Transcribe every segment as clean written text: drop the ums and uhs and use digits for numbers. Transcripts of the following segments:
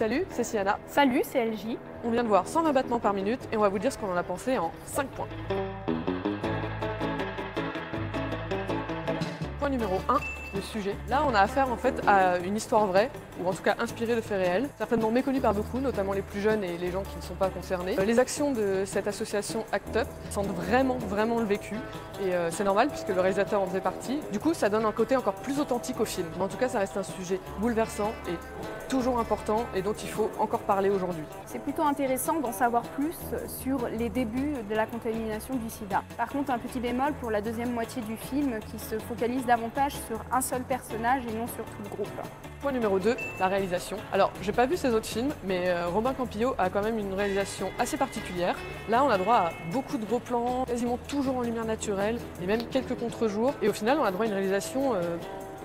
Salut, c'est Siana. Salut, c'est LJ. On vient de voir 120 battements par minute et on va vous dire ce qu'on en a pensé en 5 points. Point numéro 1, le sujet. Là, on a affaire en fait à une histoire vraie, ou en tout cas inspirée de faits réels, certainement méconnue par beaucoup, notamment les plus jeunes et les gens qui ne sont pas concernés. Les actions de cette association ACT UP sentent vraiment le vécu, et c'est normal puisque le réalisateur en faisait partie. Du coup, ça donne un côté encore plus authentique au film. Mais en tout cas, ça reste un sujet bouleversant et toujours important et dont il faut encore parler aujourd'hui. C'est plutôt intéressant d'en savoir plus sur les débuts de la contamination du sida. Par contre, un petit bémol pour la deuxième moitié du film qui se focalise davantage sur un seul personnage et non sur tout le groupe. Point numéro 2, la réalisation. Alors, j'ai pas vu ses autres films, mais Robin Campillo a quand même une réalisation assez particulière. Là, on a droit à beaucoup de gros plans, quasiment toujours en lumière naturelle, et même quelques contre-jours. Et au final, on a droit à une réalisation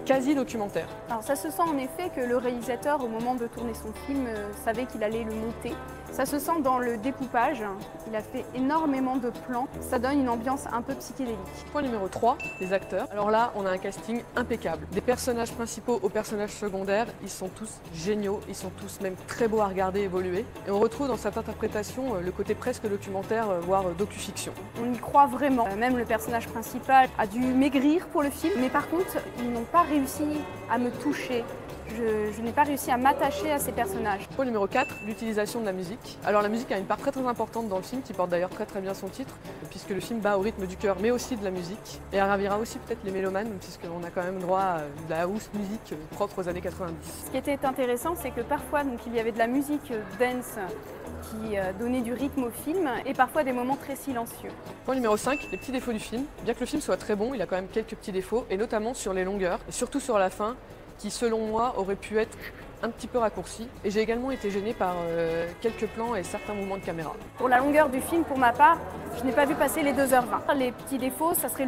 quasi documentaire. Alors ça se sent en effet que le réalisateur, au moment de tourner son film, savait qu'il allait le monter. Ça se sent dans le découpage, il a fait énormément de plans, ça donne une ambiance un peu psychédélique. Point numéro 3, les acteurs. Alors là, on a un casting impeccable. Des personnages principaux aux personnages secondaires, ils sont tous géniaux, ils sont tous même très beaux à regarder évoluer. Et on retrouve dans cette interprétation le côté presque documentaire, voire docu-fiction. On y croit vraiment. Même le personnage principal a dû maigrir pour le film, mais par contre, ils n'ont pas réussi à me toucher. Je n'ai pas réussi à m'attacher à ces personnages. Point numéro 4, l'utilisation de la musique. Alors la musique a une part très importante dans le film qui porte d'ailleurs très bien son titre, puisque le film bat au rythme du cœur, mais aussi de la musique. Et elle ravira aussi peut-être les mélomanes, puisqu'on a quand même droit à de la house musique propre aux années 90. Ce qui était intéressant, c'est que parfois il y avait de la musique dance qui donnait du rythme au film et parfois des moments très silencieux. Point numéro 5, les petits défauts du film. Bien que le film soit très bon, il a quand même quelques petits défauts, et notamment sur les longueurs, et surtout sur la fin, qui selon moi aurait pu être un petit peu raccourci. Et j'ai également été gênée par quelques plans et certains mouvements de caméra. Pour la longueur du film, pour ma part, je n'ai pas vu passer les 2h20. Les petits défauts, ça serait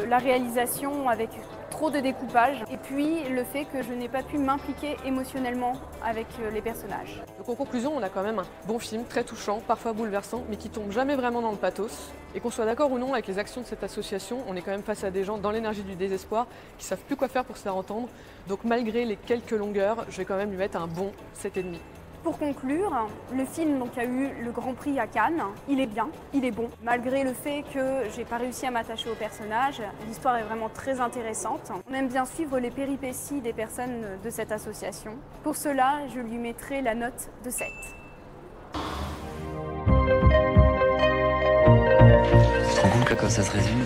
la réalisation avec trop de découpage et puis le fait que je n'ai pas pu m'impliquer émotionnellement avec les personnages. Donc en conclusion, on a quand même un bon film, très touchant, parfois bouleversant, mais qui tombe jamais vraiment dans le pathos. Et qu'on soit d'accord ou non avec les actions de cette association, on est quand même face à des gens dans l'énergie du désespoir qui savent plus quoi faire pour se faire entendre. Donc malgré les quelques longueurs, je vais quand même lui mettre un bon 7,5. Pour conclure, le film a eu le Grand Prix à Cannes. Il est bien, il est bon. Malgré le fait que j'ai pas réussi à m'attacher au personnage, l'histoire est vraiment très intéressante. On aime bien suivre les péripéties des personnes de cette association. Pour cela, je lui mettrai la note de 7. Tu te rends compte là quand ça se résume?